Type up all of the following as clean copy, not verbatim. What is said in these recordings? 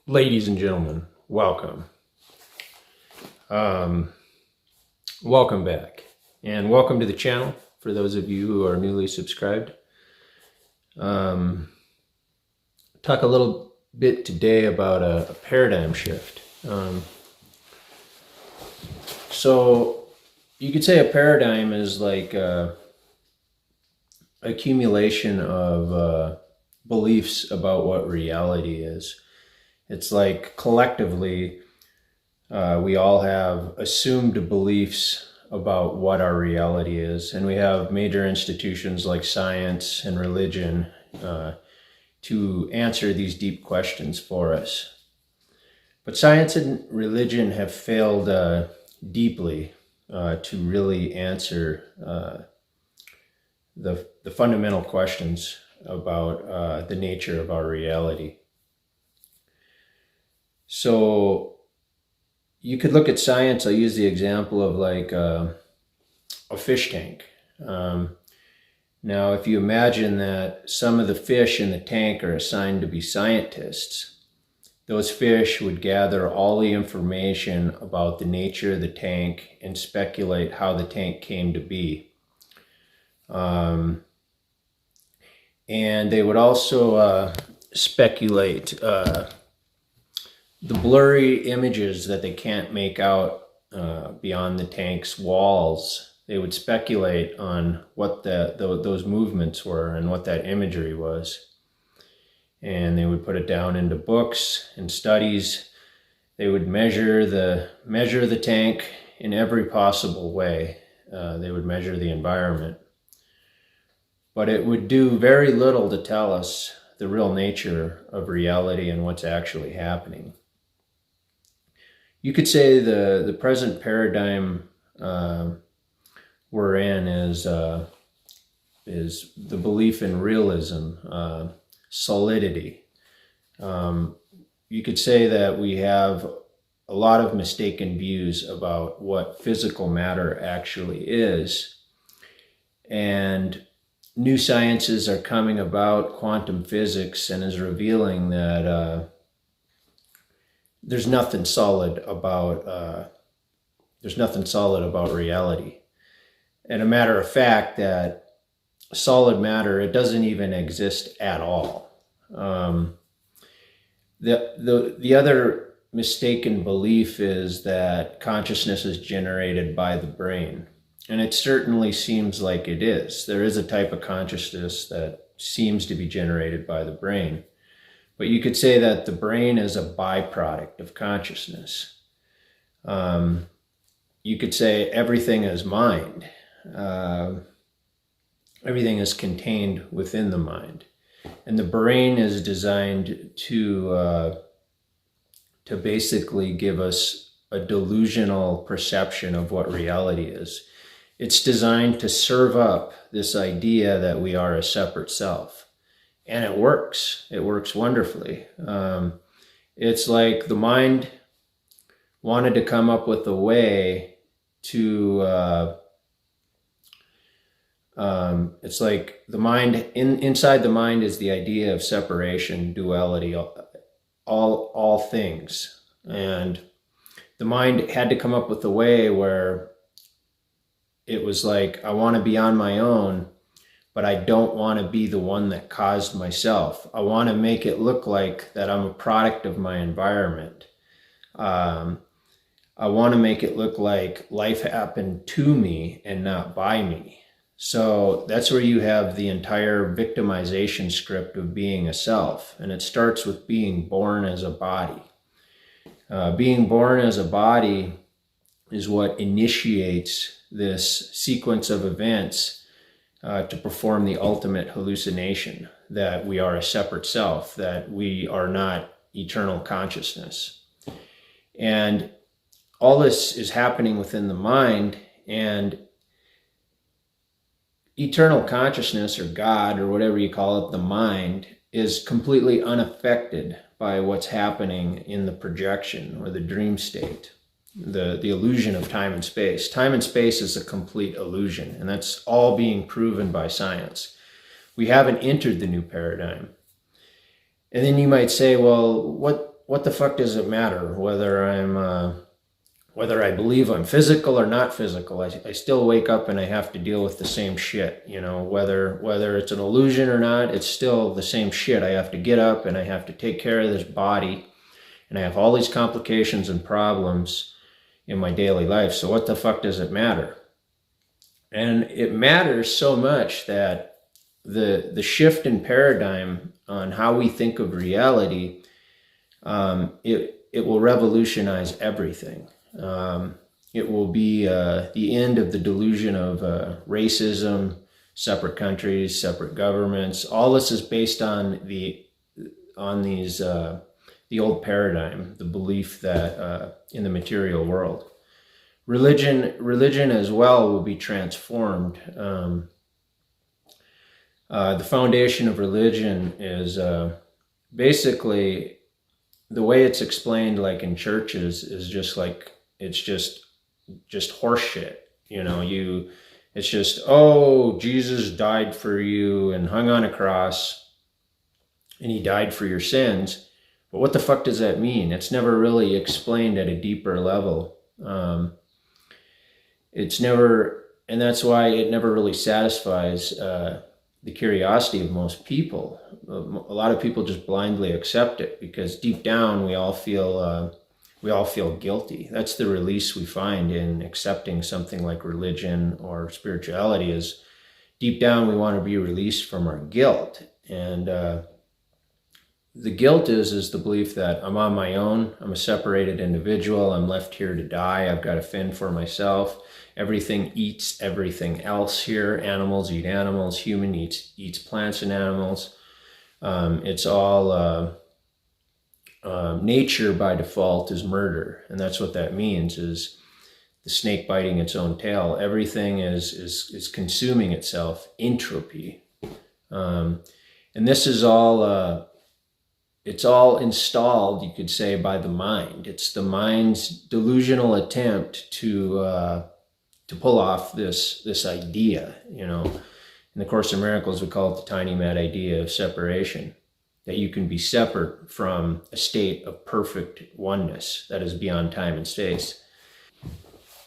Ladies and gentlemen, welcome. Welcome back, and welcome to the channel for those of you who are newly subscribed. Talk a little bit today about a paradigm shift. So you could say a paradigm is like accumulation of beliefs about what reality is. It's like collectively, we all have assumed beliefs about what our reality is. And we have major institutions like science and religion to answer these deep questions for us. But science and religion have failed deeply to really answer the fundamental questions about the nature of our reality. So you could look at science. I'll use the example of like a fish tank. Now, if you imagine that some of the fish in the tank are assigned to be scientists, those fish would gather all the information about the nature of the tank and speculate how the tank came to be. And they would also speculate the blurry images that they can't make out beyond the tank's walls. They would speculate on what those movements were and what that imagery was. And they would put it down into books and studies. They would measure the tank in every possible way. They would measure the environment. But it would do very little to tell us the real nature of reality and what's actually happening. You could say the present paradigm we're in is the belief in realism, solidity. You could say that we have a lot of mistaken views about what physical matter actually is. And new sciences are coming about, quantum physics, and is revealing that there's nothing solid about reality. And a matter of fact, that solid matter, it doesn't even exist at all. The other mistaken belief is that consciousness is generated by the brain. And it certainly seems like it is. There is a type of consciousness that seems to be generated by the brain. But you could say that the brain is a byproduct of consciousness. You could say everything is mind. Everything is contained within the mind. And the brain is designed to basically give us a delusional perception of what reality is. It's designed to serve up this idea that we are a separate self. And it works. It works wonderfully. It's like the mind wanted to come up with a way to, it's like the mind, inside the mind is the idea of separation, duality, all things. And the mind had to come up with a way where it was like, I want to be on my own, but I don't want to be the one that caused myself. I want to make it look like that I'm a product of my environment. I want to make it look like life happened to me and not by me. So that's where you have the entire victimization script of being a self. And it starts with being born as a body. Being born as a body is what initiates this sequence of events to perform the ultimate hallucination, that we are a separate self, that we are not eternal consciousness. And all this is happening within the mind, and eternal consciousness, or God, or whatever you call it, the mind, is completely unaffected by what's happening in the projection or the dream state. The illusion of time and space. Time and space is a complete illusion, and that's all being proven by science. We haven't entered the new paradigm. And then you might say, well, what what the fuck does it matter whether I believe I'm physical or not physical? I still wake up and I have to deal with the same shit, whether it's an illusion or not, it's still the same shit. I have to get up and I have to take care of this body, and I have all these complications and problems in my daily life. So what the fuck does it matter? And it matters so much that the shift in paradigm on how we think of reality, it will revolutionize everything. It will be the end of the delusion of racism, separate countries, separate governments. All this is based on the old paradigm, the belief that in the material world. Religion as well will be transformed. The foundation of religion is basically, the way it's explained, like in churches, is just like, it's just horse shit. It's just, oh, Jesus died for you and hung on a cross and he died for your sins. But what the fuck does that mean? It's never really explained at a deeper level. And that's why it never really satisfies the curiosity of most people. A lot of people just blindly accept it because deep down we all feel guilty. That's the release we find in accepting something like religion or spirituality. Is deep down we want to be released from our guilt, and the guilt is the belief that I'm on my own. I'm a separated individual. I'm left here to die. I've got to fend for myself. Everything eats everything else here. Animals eat animals. Human eats plants and animals. It's all nature by default is murder, and that's what that means. Is the snake biting its own tail? Everything is consuming itself. Entropy, and this is all. It's all installed, you could say, by the mind. It's the mind's delusional attempt to pull off this idea, In the Course in Miracles, we call it the tiny mad idea of separation, that you can be separate from a state of perfect oneness that is beyond time and space.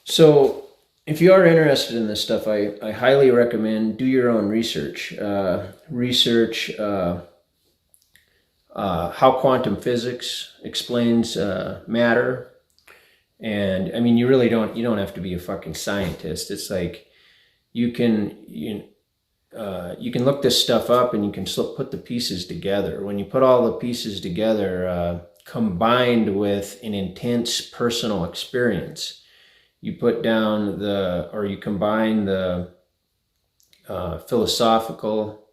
So if you are interested in this stuff, I highly recommend do your own research. Research how quantum physics explains matter. And I mean, you don't have to be a fucking scientist. It's like you can look this stuff up and you can put the pieces together. When you put all the pieces together, combined with an intense personal experience, you combine the philosophical,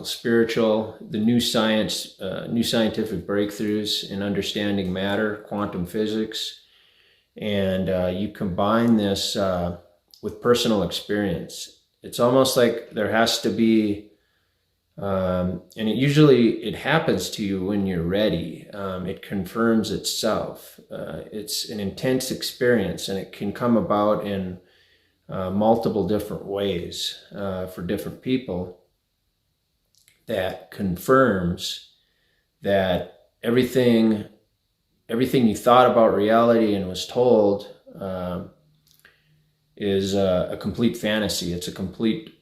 spiritual, the new science, new scientific breakthroughs in understanding matter, quantum physics, and you combine this with personal experience. It's almost like there has to be, and it happens to you when you're ready. It confirms itself. It's an intense experience, and it can come about in multiple different ways for different people. That confirms that everything you thought about reality and was told is a complete fantasy. It's a complete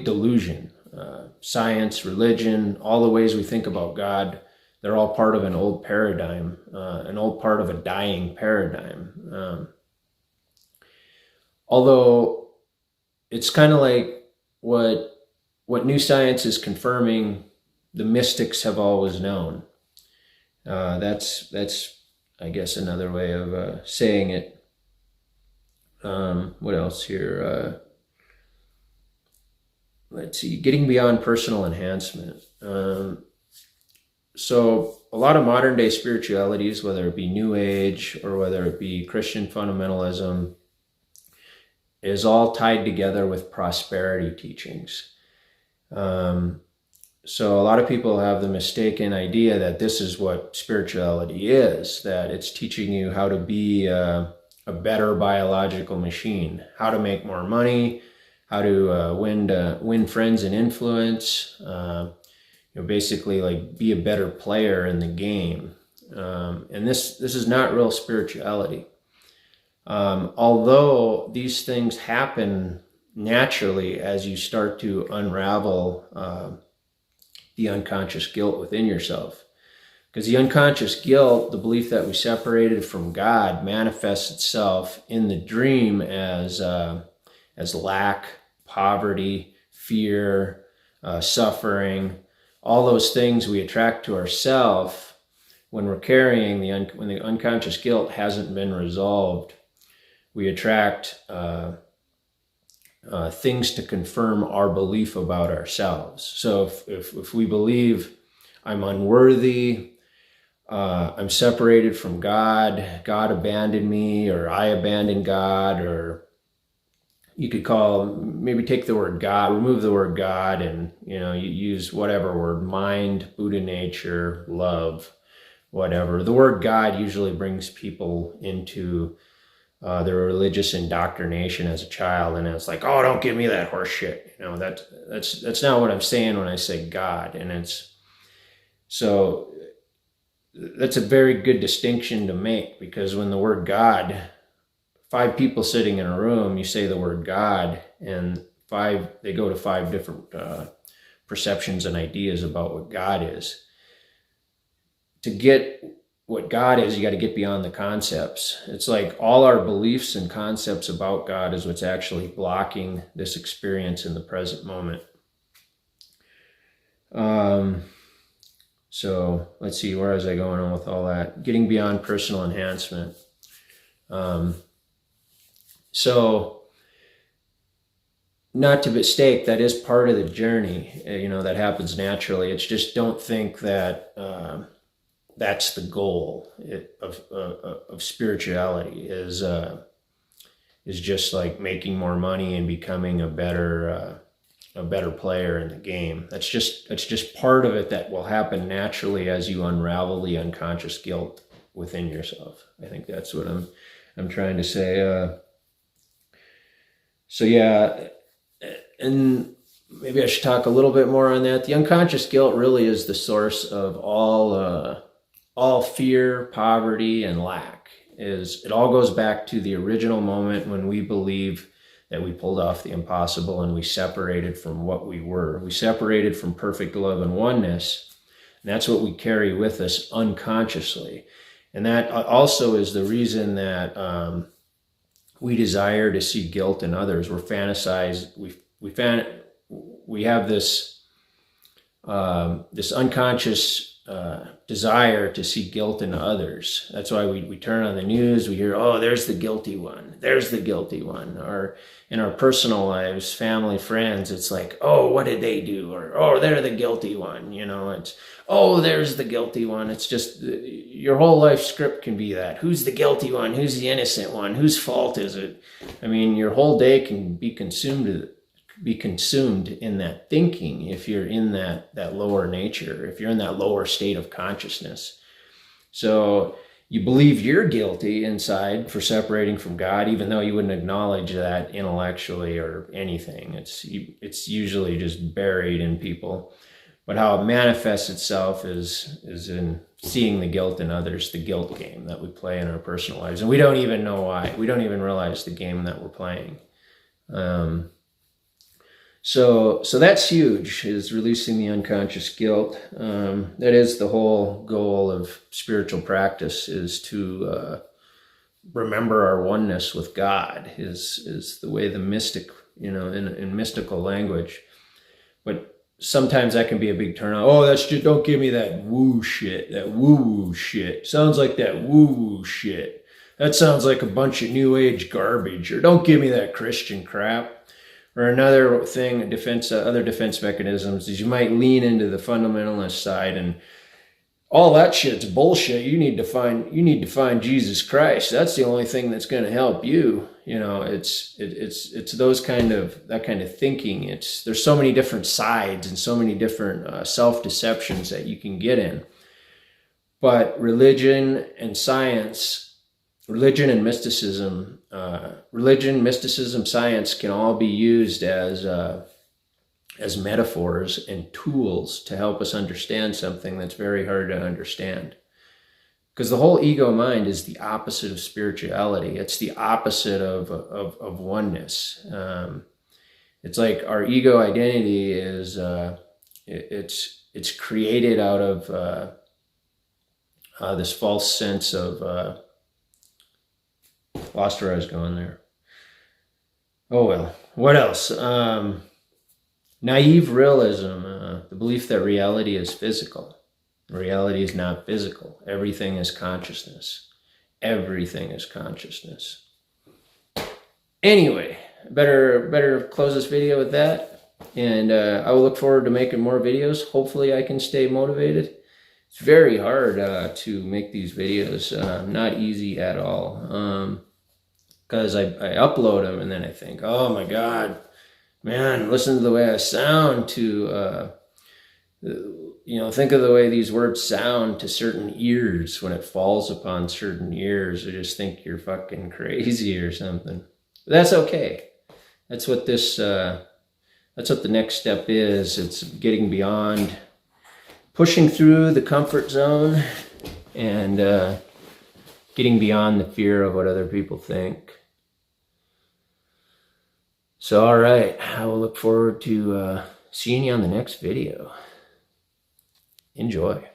delusion. Science, religion, all the ways we think about God, they're all part of an old paradigm, an old part of a dying paradigm. Although it's kind of like what new science is confirming, the mystics have always known. That's I guess another way of saying it. What else here? Let's see, getting beyond personal enhancement. So a lot of modern day spiritualities, whether it be New Age or whether it be Christian fundamentalism, is all tied together with prosperity teachings. So a lot of people have the mistaken idea that this is what spirituality is, that it's teaching you how to be a better biological machine, how to make more money, how to win friends and influence, basically like be a better player in the game. And this is not real spirituality. Although these things happen naturally as you start to unravel the unconscious guilt within yourself. Because the unconscious guilt, the belief that we separated from God, manifests itself in the dream as lack, poverty, fear, suffering, all those things we attract to ourselves when we're carrying when the unconscious guilt hasn't been resolved. We attract things to confirm our belief about ourselves. So if we believe I'm unworthy, I'm separated from God, God abandoned me, or I abandoned God, or you could maybe take the word God, remove the word God, and you use whatever word, mind, Buddha nature, love, whatever. The word God usually brings people into their religious indoctrination as a child, and it's like, oh, don't give me that horse shit. That's not what I'm saying when I say God. And so that's a very good distinction to make, because when the word God, 5 people sitting in a room, you say the word God, and they go to 5 different perceptions and ideas about what God is. To get what God is, you got to get beyond the concepts. It's like all our beliefs and concepts about God is what's actually blocking this experience in the present moment. So let's see, where was I going on with all that? Getting beyond personal enhancement. So not to mistake, that is part of the journey, that happens naturally. It's just, don't think that that's the goal of spirituality, is just like making more money and becoming a better player in the game. That's just part of it that will happen naturally as you unravel the unconscious guilt within yourself. I think that's what I'm trying to say. So yeah, and maybe I should talk a little bit more on that. The unconscious guilt really is the source of all fear, poverty, and lack. It all goes back to the original moment when we believe that we pulled off the impossible and we separated from what we were. We separated from perfect love and oneness. And that's what we carry with us unconsciously. And that also is the reason that we desire to see guilt in others. We're fantasized. We have this unconscious desire to see guilt in others. That's why we turn on the news, we hear, oh, there's the guilty one. There's the guilty one. Or in our personal lives, family, friends, it's like, oh, what did they do? Or, oh, they're the guilty one. It's, oh, there's the guilty one. It's just, your whole life script can be that. Who's the guilty one? Who's the innocent one? Whose fault is it? I mean, your whole day can be consumed in that thinking if you're in that lower nature, if you're in that lower state of consciousness. So you believe you're guilty inside for separating from God, even though you wouldn't acknowledge that intellectually or anything. It's usually just buried in people. But how it manifests itself is in seeing the guilt in others, the guilt game that we play in our personal lives. And we don't even know why. We don't even realize the game that we're playing. So that's huge, is releasing the unconscious guilt. That is the whole goal of spiritual practice, is to remember our oneness with God, is the way the mystic, in mystical language. But sometimes that can be a big turn on. Oh, that's just, don't give me that woo shit, that woo-woo shit. Sounds like that woo-woo shit. That sounds like a bunch of new age garbage. Or don't give me that Christian crap. Or another thing, other defense mechanisms, is you might lean into the fundamentalist side and all that shit's bullshit. You need to find Jesus Christ. That's the only thing that's going to help you. It's that kind of thinking. There's so many different sides and so many different self-deceptions that you can get in. But religion and science, religion and mysticism, mysticism, science can all be used as as metaphors and tools to help us understand something that's very hard to understand. Because the whole ego mind is the opposite of spirituality. It's the opposite of oneness. It's like our ego identity is, it's created out of this false sense of, lost where I was going there. Oh well, what else? Naive realism, the belief that reality is physical. Reality is not physical. Everything is consciousness. Everything is consciousness. Anyway, better close this video with that. And I will look forward to making more videos. Hopefully I can stay motivated. It's very hard to make these videos. Not easy at all. Because I upload them and then I think, oh my God, man, listen to the way I sound to, think of the way these words sound to certain ears when it falls upon certain ears. I just think you're fucking crazy or something. But that's okay. That's what this, that's what the next step is. It's getting beyond, pushing through the comfort zone and getting beyond the fear of what other people think. So, all right, I will look forward to seeing you on the next video. Enjoy.